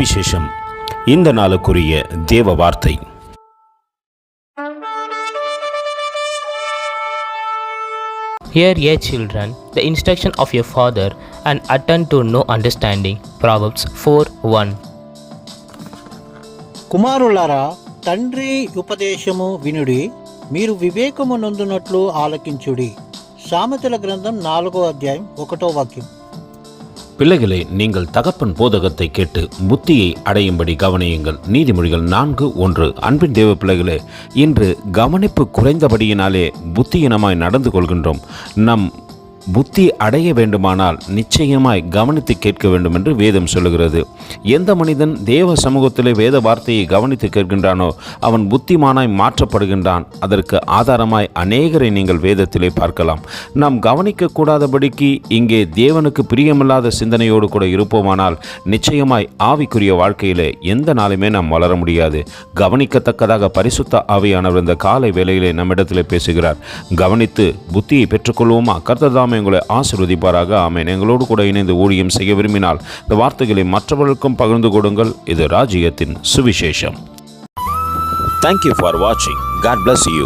சுவிசேஷம். இந்த நாளுக்குரிய தேவ வார்த்தை. Hear, ye children, the instruction of your father, and attend to no understanding. Proverbs 4:1. కుమారులారా, తండ్రి ఉపదేశము వినుడి, మీరు వివేకము నొందునట్లు ఆలకించుడి. సామెతల గ్రంథం 4వ అధ్యాయం 1వ వాక్యం. பிள்ளைகளே, நீங்கள் தகப்பன் போதகத்தை கேட்டு புத்தியை அடையும்படி கவனியுங்கள். நீதிமொழிகள் 4:1. அன்பின் தேவ பிள்ளைகளே, இன்று கவனிப்பு குறைந்தபடியினாலே புத்தியினமாய் நடந்து கொள்கின்றோம். நம் புத்தி அடைய வேண்டுமானால் நிச்சயமாய் கவனித்து கேட்க வேண்டும் என்று வேதம் சொல்லுகிறது. எந்த மனிதன் தேவ சமூகத்திலே வேத வார்த்தையை கவனித்து கேட்கின்றானோ அவன் புத்திமானாய் மாற்றப்படுகின்றான். அதற்கு ஆதாரமாய் அநேகரை நீங்கள் வேதத்திலே பார்க்கலாம். நாம் கவனிக்கக்கூடாதபடிக்கு இங்கே தேவனுக்கு பிரியமில்லாத சிந்தனையோடு கூட இருப்போமானால் நிச்சயமாய் ஆவிக்குரிய வாழ்க்கையிலே எந்த நாளுமே நாம் வளர முடியாது. கவனிக்கத்தக்கதாக பரிசுத்த ஆவியானவர் இந்த காலை வேளையிலே நம்மிடத்திலே பேசுகிறார். கவனித்து புத்தியை பெற்றுக்கொள்வோமா? கர்த்தர் உங்களை ஆசீர்வதிப்பாராக. ஆமென். எங்களோடு கூட இணைந்து ஊழியம் செய்ய விரும்பினால் இந்த வார்த்தைகளை மற்றவர்களுக்கும் பகிர்ந்து கொடுங்கள். இது ராஜ்யத்தின் சுவிசேஷம். Thank you for watching. God bless you.